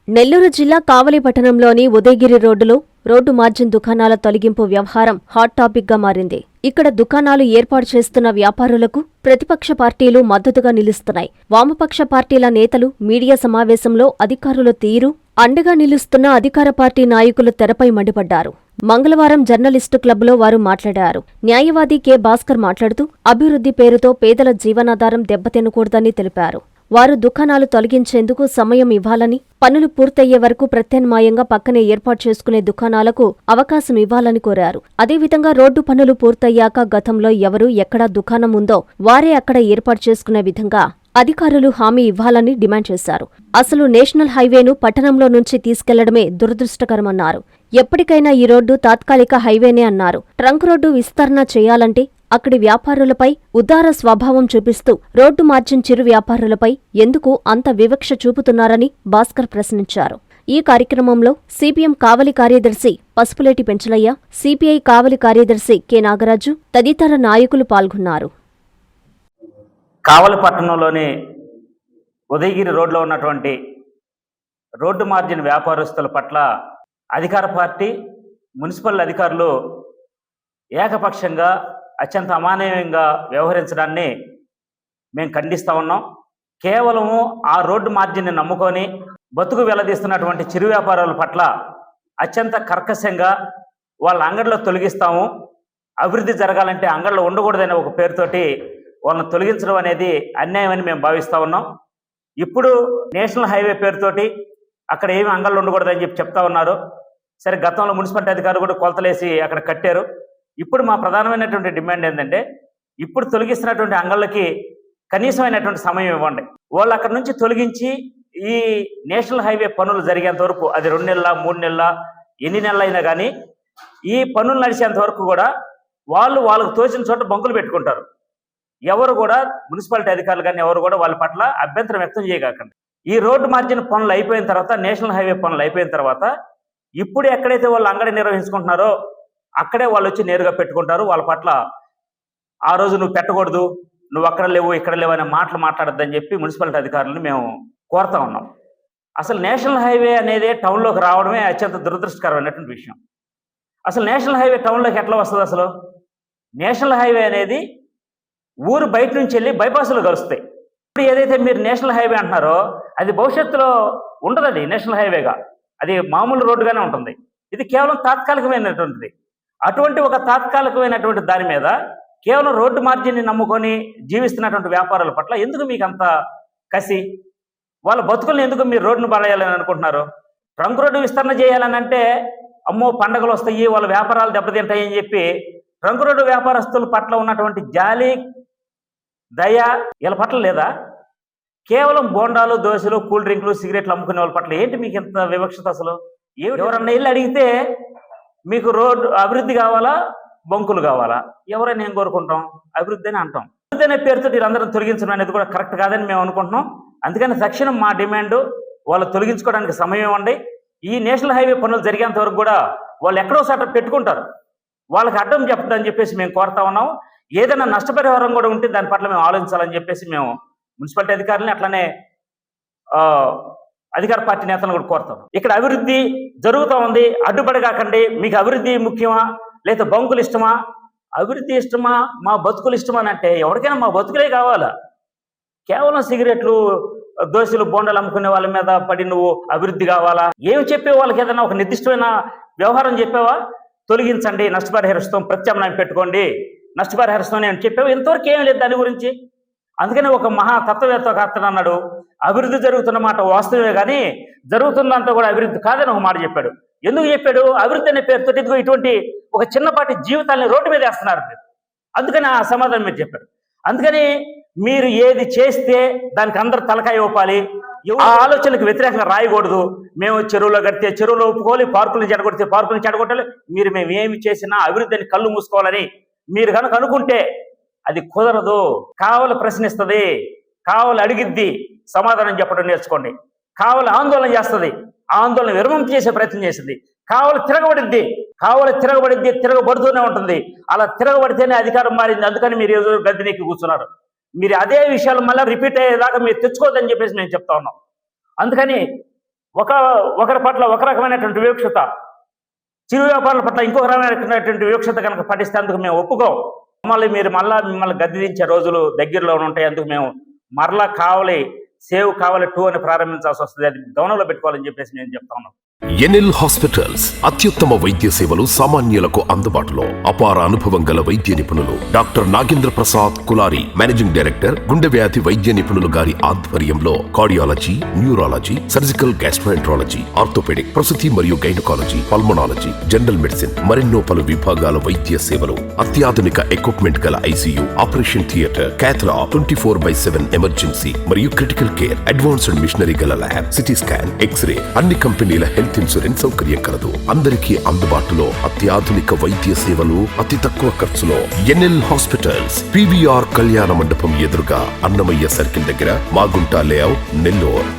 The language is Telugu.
నెల్లూరు జిల్లా కావలి పట్టణంలోని ఉదయగిరి రోడ్డులో రోడ్డు మార్జిన్ దుకాణాల తొలగింపు వ్యవహారం హాట్ టాపిక్ గా మారింది. ఇక్కడ దుకాణాలు ఏర్పాటు చేస్తున్న వ్యాపారులకు ప్రతిపక్ష పార్టీలు మద్దతుగా నిలుస్తున్నాయి. వామపక్ష పార్టీల నేతలు మీడియా సమావేశంలో అధికారుల తీరు, అండగా నిలుస్తున్న అధికార పార్టీ నాయకులు తెరపై మండిపడ్డారు. మంగళవారం జర్నలిస్టు క్లబ్లో వారు మాట్లాడారు. న్యాయవాది కె. భాస్కర్ మాట్లాడుతూ అభివృద్ధి పేరుతో పేదల జీవనాధారం దెబ్బతినకూడదని తెలిపారు. వారు దుకాణాలు తొలగించేందుకు సమయం ఇవ్వాలని, పనులు పూర్తయ్యే వరకు ప్రత్యామ్నాయంగా పక్కనే ఏర్పాటు చేసుకునే దుకాణాలకు అవకాశం ఇవ్వాలని కోరారు. అదేవిధంగా రోడ్డు పనులు పూర్తయ్యాక గతంలో ఎవరు ఎక్కడ దుకాణం ఉందో వారే అక్కడ ఏర్పాటు చేసుకునే విధంగా అధికారులు హామీ ఇవ్వాలని డిమాండ్ చేశారు. అసలు నేషనల్ హైవేను పట్టణంలో నుంచి తీసుకెళ్లడమే దురదృష్టకరమన్నారు. ఎప్పటికైనా ఈ రోడ్డు తాత్కాలిక హైవేనే అన్నారు. ట్రంక్ రోడ్డు విస్తరణ చేయాలంటే అక్కడి వ్యాపారులపై ఉదార స్వభావం చూపిస్తూ రోడ్డు మార్జిన్ చిరు వ్యాపారులపై ఎందుకు అంత వివక్ష చూపుతున్నారని భాస్కర్ ప్రశ్నించారు. ఈ కార్యక్రమంలో సిపిఎం కావలి కార్యదర్శి పసుపులేటి పెంచలయ్య, సిపిఐ కావలి కార్యదర్శి కె. నాగరాజు తదితర నాయకులు పాల్గొన్నారు. కావలి పట్టణంలోని ఉదయగిరి రోడ్లో ఉన్నటువంటి రోడ్డు మార్జిన్ వ్యాపారస్తుల పట్ల అధికార పార్టీ, మున్సిపల్ అధికారులు ఏకపక్షంగా అత్యంత అమానవీయంగా వ్యవహరించడాన్ని మేము ఖండిస్తూ ఉన్నాం. కేవలము ఆ రోడ్డు మార్జిన్ని నమ్ముకొని బతుకు వెల్లదీస్తున్నటువంటి చిరు వ్యాపారుల పట్ల అత్యంత కర్కశంగా వాళ్ళ అంగడిలో తొలగిస్తాము, అభివృద్ధి జరగాలంటే అంగడిలో ఉండకూడదనే ఒక పేరుతోటి వాళ్ళని తొలగించడం అనేది అన్యాయమని మేము భావిస్తూ ఉన్నాం. ఇప్పుడు నేషనల్ హైవే పేరుతోటి అక్కడ ఏమి అంగళ్ళు ఉండకూడదని చెప్తా ఉన్నారు. సరే, గతంలో మున్సిపాలిటీ అధికారులు కూడా కొలతలేసి అక్కడ కట్టారు. ఇప్పుడు మా ప్రధానమైనటువంటి డిమాండ్ ఏంటంటే, ఇప్పుడు తొలగిస్తున్నటువంటి అంగళ్ళకి కనీసమైనటువంటి సమయం ఇవ్వండి. వాళ్ళు అక్కడ నుంచి తొలగించి ఈ నేషనల్ హైవే పనులు జరిగేంత వరకు, అది 2 నెలల 3 నెలల ఎన్ని నెలలైనా కానీ ఈ పనులు నడిచేంత వరకు కూడా వాళ్ళకు తోచిన చోట బంకులు పెట్టుకుంటారు. ఎవరు కూడా మున్సిపాలిటీ అధికారులు కానీ ఎవరు కూడా వాళ్ళ పట్ల అభ్యంతరం వ్యక్తం చేయకండి. ఈ రోడ్డు మార్జిన్ పనులు అయిపోయిన తర్వాత, నేషనల్ హైవే పనులు అయిపోయిన తర్వాత ఇప్పుడు ఎక్కడైతే వాళ్ళు అంగడి నిర్వహించుకుంటున్నారో అక్కడే వాళ్ళు వచ్చి నేరుగా పెట్టుకుంటారు. వాళ్ళ పట్ల ఆ రోజు నువ్వు పెట్టకూడదు, నువ్వు అక్కడ లేవు ఇక్కడ లేవు అనే మాటలు మాట్లాడొద్దని చెప్పి మున్సిపాలిటీ అధికారులను మేము కోరుతా ఉన్నాం. అసలు నేషనల్ హైవే అనేది టౌన్లోకి రావడమే అత్యంత దురదృష్టకరమైనటువంటి విషయం. అసలు నేషనల్ హైవే టౌన్లోకి ఎట్లా వస్తుంది? అసలు నేషనల్ హైవే అనేది ఊరు బయట నుంచి వెళ్ళి బైపాస్లో కలుస్తాయి. ఇప్పుడు ఏదైతే మీరు నేషనల్ హైవే అంటున్నారో అది భవిష్యత్తులో ఉండదు. అది నేషనల్ హైవేగా, అది మామూలు రోడ్డుగానే ఉంటుంది. ఇది కేవలం తాత్కాలికమైనటువంటిది. అటువంటి ఒక తాత్కాలికమైనటువంటి దాని మీద కేవలం రోడ్డు మార్జిన్ని నమ్ముకొని జీవిస్తున్నటువంటి వ్యాపారాల పట్ల ఎందుకు మీకు అంత కసి? వాళ్ళ బతుకులను ఎందుకు మీరు రోడ్డును పడేయాలని అనుకుంటున్నారు? ట్రంక్ రోడ్డు విస్తరణ చేయాలని అంటే అమ్మో పండగలు వస్తాయి, వాళ్ళ వ్యాపారాలు దెబ్బతింటాయని చెప్పి ట్రంక్ రోడ్డు వ్యాపారస్తుల పట్ల ఉన్నటువంటి జాలి, దయ వీళ్ళ పట్ల లేదా? కేవలం బోండాలు, దోశలు, కూల్ డ్రింకులు, సిగరెట్లు అమ్ముకునే వాళ్ళ పట్ల ఏంటి మీకు ఇంత వివక్షత? అసలు ఎవరన్నా ఇల్లు అడిగితే మీకు రోడ్డు అభివృద్ధి కావాలా, బంకులు కావాలా? ఎవరైనా ఏం కోరుకుంటాం? అభివృద్ధి అని అంటాం. అభివృద్ధి అనే పేరుతో వీరందరం తొలగించడం అనేది కూడా కరెక్ట్ కాదని మేము అనుకుంటున్నాం. అందుకని తక్షణం మా డిమాండ్, వాళ్ళు తొలగించుకోవడానికి సమయం ఇవ్వండి. ఈ నేషనల్ హైవే పనులు జరిగేంత వరకు కూడా వాళ్ళు ఎక్కడో సాట పెట్టుకుంటారు, వాళ్ళకి అడ్డం చెప్పదని చెప్పేసి మేము కోరుతా ఉన్నాం. ఏదైనా నష్టపరిహారం కూడా ఉంటే దాని పట్ల మేము ఆలోచించాలని చెప్పేసి మేము మున్సిపాలిటీ అధికారులని అట్లనే అధికార పార్టీ నేతలను కూడా కోరుతాం. ఇక్కడ అభివృద్ధి జరుగుతూ ఉంది, అడ్డుపడి కాకండి. మీకు అభివృద్ధి ముఖ్యమా లేదా బంకులు ఇష్టమా? అభివృద్ధి ఇష్టమా, మా బతుకులు ఇష్టమా అని అంటే ఎవరికైనా మా బతుకులే కావాలా? కేవలం సిగరెట్లు, దోశలు, బోండాలు అమ్ముకునే వాళ్ళ మీద పడి నువ్వు అభివృద్ధి కావాలా? ఏమి చెప్పే వాళ్ళకి ఏదైనా ఒక నిర్దిష్టమైన వ్యవహారం చెప్పావా? తొలగించండి, నష్టపరిహారం ప్రత్యామ్నాయం పెట్టుకోండి, నష్టపరిహారం నేను చెప్పావు. ఇంతవరకు ఏం లేదు దాని గురించి. అందుకని ఒక మహా తత్వవేత్త అతను అన్నాడు, అభివృద్ధి జరుగుతున్న మాట వాస్తవమే కానీ జరుగుతుందంతా కూడా అభివృద్ధి కాదని ఒక మాట చెప్పాడు. ఎందుకు చెప్పాడు? అభివృద్ధి అనే పేరుతో ఇదిగో ఇటువంటి ఒక చిన్నపాటి జీవితాన్ని రోడ్డు మీద వేస్తున్నారు. అందుకని ఆ సమాధానం మీరు చెప్పాడు. అందుకని మీరు ఏది చేస్తే దానికి అందరు తలకాయ ఊపాలి, ఆ ఆలోచనలకు వ్యతిరేకంగా రాయకూడదు. మేము చెరువులో కడితే చెరువులో ఒప్పుకోవాలి, పార్కులను చెడగొడితే పార్కులను చెడగొట్టాలి, మేము ఏమి చేసినా అభివృద్ధిని కళ్ళు మూసుకోవాలని మీరు కనుక అనుకుంటే అది కుదరదు. కావలి ప్రశ్నిస్తుంది, కావలి అడిగిద్ది, సమాధానం చెప్పడం నేర్చుకోండి. కావలి ఆందోళన చేస్తుంది, ఆందోళన విరమం చేసే ప్రయత్నం చేసింది. కావలి తిరగబడిద్ది, తిరగబడుతూనే ఉంటుంది. అలా తిరగబడితేనే అధికారం మారింది. అందుకని మీరు ఏదో గద్దెనెక్కి కూర్చున్నారు. మీరు అదే విషయాలు మళ్ళీ రిపీట్ అయ్యేదాకా మీరు తెచ్చుకోవద్దని చెప్పేసి నేను చెప్తా ఉన్నాం. అందుకని ఒకరి పట్ల ఒక రకమైనటువంటి వివక్షత, చిరు వ్యాపారుల పట్ల ఇంకొక రకమైనటువంటి వివక్షత కనుక పాటిస్తే అందుకు మేము ఒప్పుకోం. మిమ్మల్ని గద్దెదించే రోజులు దగ్గరలో ఉంటాయి. అందుకు మేము మరలా సేవ్ కావాలి 2 అని ప్రారంభించాల్సి వస్తుంది. అది గమనంలో పెట్టుకోవాలని చెప్పేసి నేను చెప్తా ఉన్నాను. ఎన్ఎల్ హాస్పిటల్స్ అత్యుత్తమ వైద్య సేవలు సామాన్యులకు అందుబాటులో. అపార అనుభవం గల వైద్య నిపుణులు doctor Nagendra Prasad Kulari, managing director, గుండె వ్యాధి వైద్య నిపుణులు గారి ఆధ్వర్యంలో cardiology, neurology, surgical gastroenterology, orthopaedic, ప్రసూతి మరియు గైనకాలజీ, పల్మనాలజీ, జనరల్ మెడిసిన్ మరెన్నో పలు విభాగాల వైద్య సేవలు. అత్యాధునిక ఎక్విప్మెంట్ గల ఐసీయూ, ఆపరేషన్ థియేటర్, క్యాథ్లా, 24/7 ఎమర్జెన్సీ మరియు క్రిటికల్ కేర్, అడ్వాన్స్డ్ మిషనరీ గల ల్యాబ్, సిటీ స్కాన్, ఎక్స్రే, అన్ని కంపెనీల హెల్త్ ఇన్సూరెన్స్ సౌకర్యం కలదు. అందరికీ అందుబాటులో అత్యాధునిక వైద్య సేవలు అతి తక్కువ ఖర్చులో. ఎన్ఎల్ హాస్పిటల్స్, పివిఆర్ కళ్యాణ మండపం ఎదురుగా, అన్నమయ్య సర్కిల్ దగ్గర, మాగుంట లేఅవుట్, నెల్లూరు.